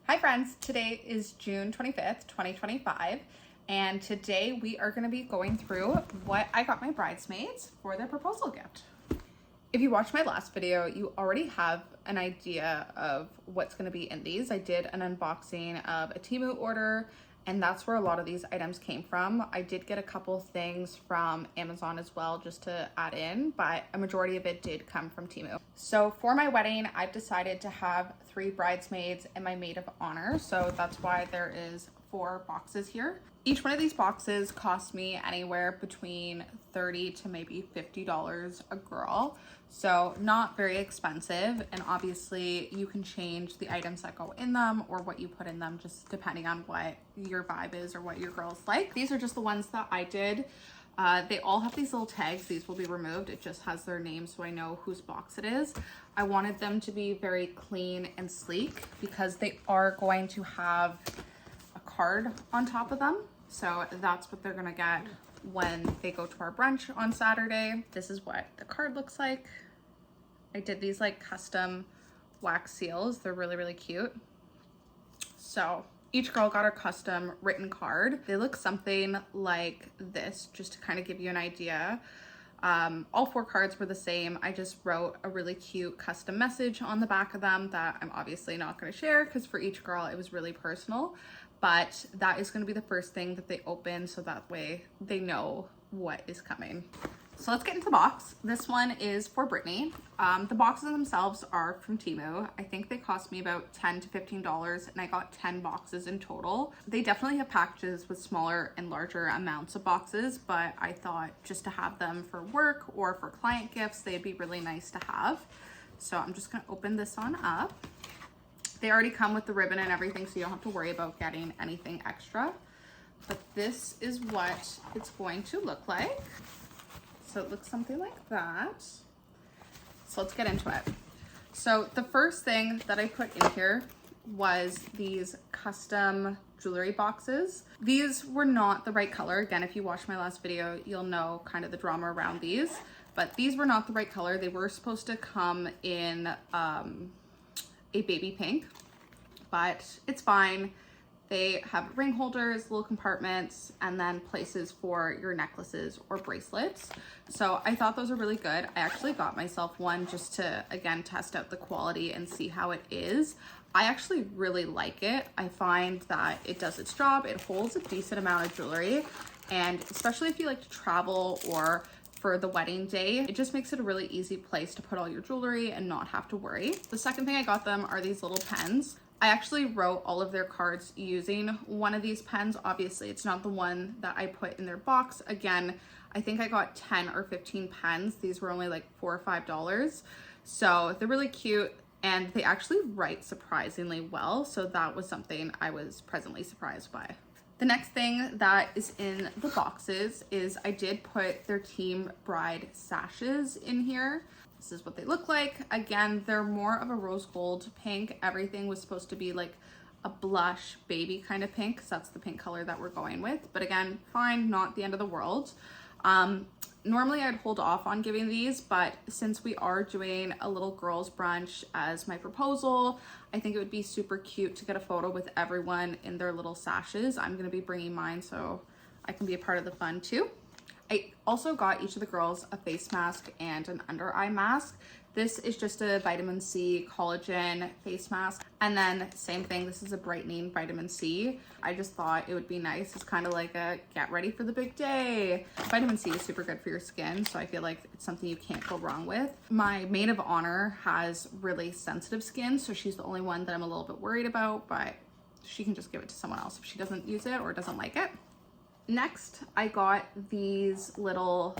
Hi friends, today is June 25th, 2025, and today we are going to be going through what I got my bridesmaids for their proposal gift. If you watched my last video, you already have an idea of what's going to be in these. I did an unboxing of a Temu order, and that's where a lot of these items came from. I did get a couple things from Amazon as well just to add in, but a majority of it did come from Temu. So for my wedding, I've decided to have 3 bridesmaids and my maid of honor. So that's why there is 4 boxes here. Each one of these boxes cost me anywhere between $30 to maybe $50 a girl. So not very expensive, and obviously you can change the items that go in them or what you put in them just depending on what your vibe is or what your girls like. These are just the ones that I did. They all have these little tags. These will be removed. It just has their name so I know whose box it is. I wanted them to be very clean and sleek because they are going to have a card on top of them. So that's what they're gonna get when they go to our brunch on Saturday. This is what the card looks like. I did these like custom wax seals. They're really, really cute. So each girl got a custom written card. They look something like this, just to kind of give you an idea. All 4 cards were the same. I just wrote a really cute custom message on the back of them that I'm obviously not going to share because for each girl it was really personal, but that is going to be the first thing that they open so that way they know what is coming. So let's get into the box. This one is for Brittany. The boxes themselves are from Temu. I think they cost me about $10 to $15 and I got 10 boxes in total. They definitely have packages with smaller and larger amounts of boxes, but I thought just to have them for work or for client gifts, they'd be really nice to have. So I'm just gonna open this on up. They already come with the ribbon and everything, so you don't have to worry about getting anything extra. But this is what it's going to look like. So it looks something like that. So let's get into it. So the first thing that I put in here was these custom jewelry boxes. These were not the right color. Again, if you watched my last video, you'll know kind of the drama around these, but these were not the right color. They were supposed to come in a baby pink, but it's fine. They have ring holders, little compartments, and then places for your necklaces or bracelets. So I thought those were really good. I actually got myself one just to, again, test out the quality and see how it is. I actually really like it. I find that it does its job. It holds a decent amount of jewelry, and especially if you like to travel or for the wedding day, it just makes it a really easy place to put all your jewelry and not have to worry. The second thing I got them are these little pens. I actually wrote all of their cards using one of these pens. Obviously, it's not the one that I put in their box. Again, I think I got 10 or 15 pens. These were only like $4 or $5. So they're really cute and they actually write surprisingly well. So that was something I was pleasantly surprised by. The next thing that is in the boxes is I did put their Team Bride sashes in here. This is what they look like. Again, they're more of a rose gold pink. Everything was supposed to be like a blush baby kind of pink, because that's the pink color that we're going with. But again, fine, not the end of the world. Normally I'd hold off on giving these, but since we are doing a little girls brunch as my proposal, I think it would be super cute to get a photo with everyone in their little sashes. I'm gonna be bringing mine so I can be a part of the fun too. I also got each of the girls a face mask and an under eye mask. This is just a vitamin C collagen face mask. And then same thing, this is a brightening vitamin C. I just thought it would be nice. It's kind of like a get ready for the big day. Vitamin C is super good for your skin, so I feel like it's something you can't go wrong with. My maid of honor has really sensitive skin, so she's the only one that I'm a little bit worried about, but she can just give it to someone else if she doesn't use it or doesn't like it. Next, I got these little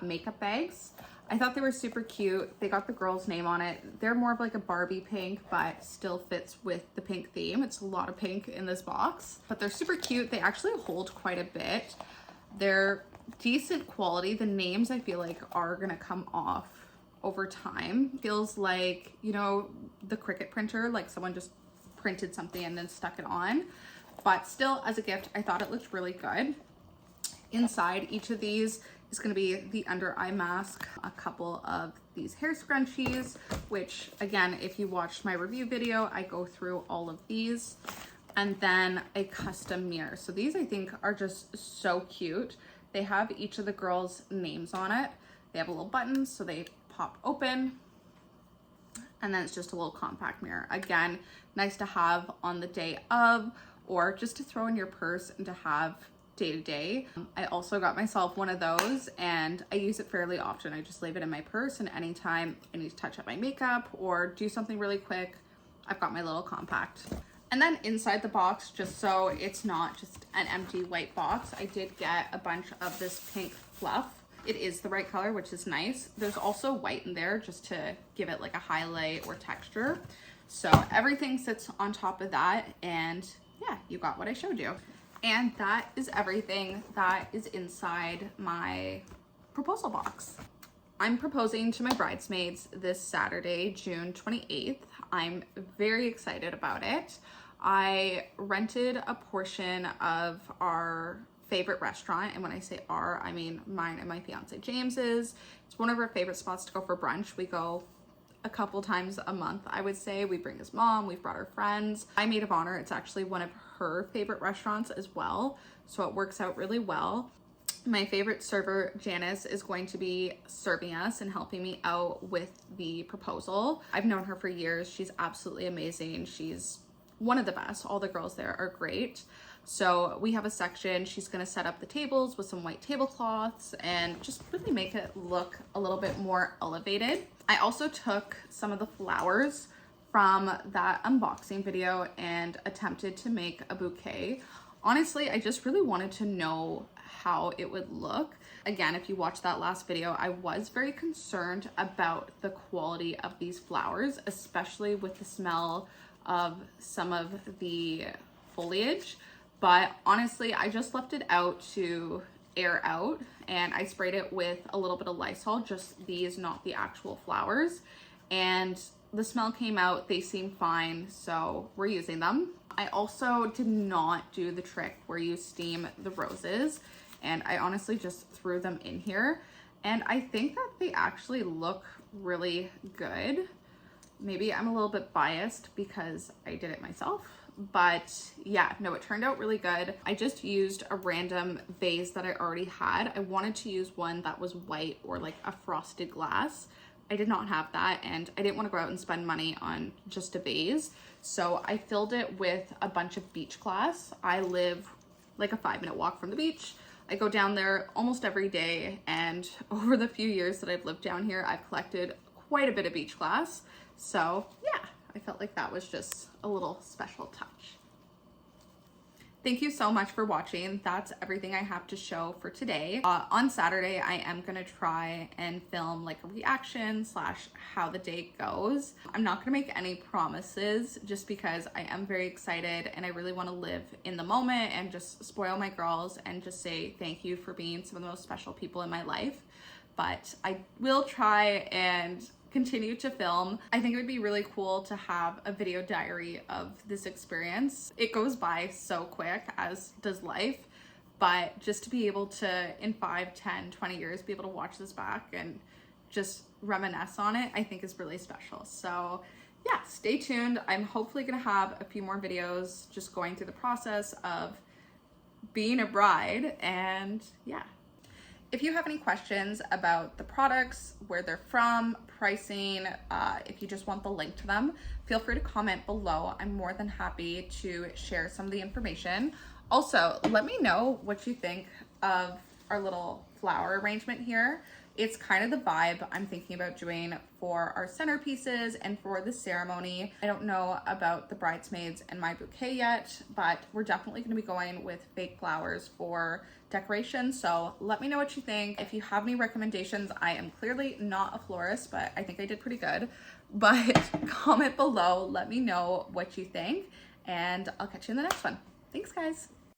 makeup bags. I thought they were super cute. They got the girl's name on it. They're more of like a Barbie pink, but still fits with the pink theme. It's a lot of pink in this box, but they're super cute. They actually hold quite a bit. They're decent quality. The names I feel like are gonna come off over time. Feels like, you know, the Cricut printer, like someone just printed something and then stuck it on. But still, as a gift, I thought it looked really good. Inside each of these is going to be the under eye mask, a couple of these hair scrunchies, which again, if you watched my review video, I go through all of these, and then a custom mirror. So these I think are just so cute. They have each of the girls' names on it. They have a little button so they pop open, and then it's just a little compact mirror. Again, nice to have on the day of, or just to throw in your purse and to have day to day. I also got myself one of those and I use it fairly often. I just leave it in my purse, and anytime I need to touch up my makeup or do something really quick, I've got my little compact. And then inside the box, just so it's not just an empty white box, I did get a bunch of this pink fluff. It is the right color, which is nice. There's also white in there just to give it like a highlight or texture. So everything sits on top of that, and yeah, you got what I showed you. And that is everything that is inside my proposal box. I'm proposing to my bridesmaids this Saturday, June 28th. I'm very excited about it. I rented a portion of our favorite restaurant, and when I say our, I mean mine and my fiance James's. It's one of our favorite spots to go for brunch. We go a couple times a month, I would say. We bring his mom, we've brought our friends. My maid of honor, it's actually one of her favorite restaurants as well, so it works out really well. My favorite server, Janice, is going to be serving us and helping me out with the proposal. I've known her for years. She's absolutely amazing. She's one of the best. All the girls there are great. So we have a section. She's going to set up the tables with some white tablecloths and just really make it look a little bit more elevated. I also took some of the flowers from that unboxing video and attempted to make a bouquet. Honestly, I just really wanted to know how it would look. Again, if you watched that last video, I was very concerned about the quality of these flowers, especially with the smell of some of the foliage. But honestly, I just left it out to air out, and I sprayed it with a little bit of Lysol, just these, not the actual flowers. And the smell came out, they seem fine, so we're using them. I also did not do the trick where you steam the roses, and I honestly just threw them in here. And I think that they actually look really good. Maybe I'm a little bit biased because I did it myself, but yeah, no, it turned out really good. I just used a random vase that I already had. I wanted to use one that was white or like a frosted glass. I did not have that, and I didn't want to go out and spend money on just a vase. So I filled it with a bunch of beach glass. I live like a 5-minute walk from the beach. I go down there almost every day, and over the few years that I've lived down here, I've collected quite a bit of beach glass. So yeah, I felt like that was just a little special touch. Thank you so much for watching. That's everything I have to show for today. On Saturday, I am gonna try and film like a reaction / how the day goes. I'm not gonna make any promises just because I am very excited and I really wanna live in the moment and just spoil my girls and just say thank you for being some of the most special people in my life. But I will try and continue to film. I think it would be really cool to have a video diary of this experience. It goes by so quick, as does life, but just to be able to, in 5, 10, 20 years, be able to watch this back and just reminisce on it, I think is really special. So yeah, stay tuned. I'm hopefully gonna have a few more videos just going through the process of being a bride, and yeah. If you have any questions about the products, where they're from, pricing, if you just want the link to them, feel free to comment below. I'm more than happy to share some of the information. Also, let me know what you think of our little flower arrangement here. It's kind of the vibe I'm thinking about doing for our centerpieces and for the ceremony. I don't know about the bridesmaids and my bouquet yet, but we're definitely going to be going with fake flowers for decoration. So let me know what you think. If you have any recommendations, I am clearly not a florist, but I think I did pretty good. But comment below, let me know what you think, and I'll catch you in the next one. Thanks, guys.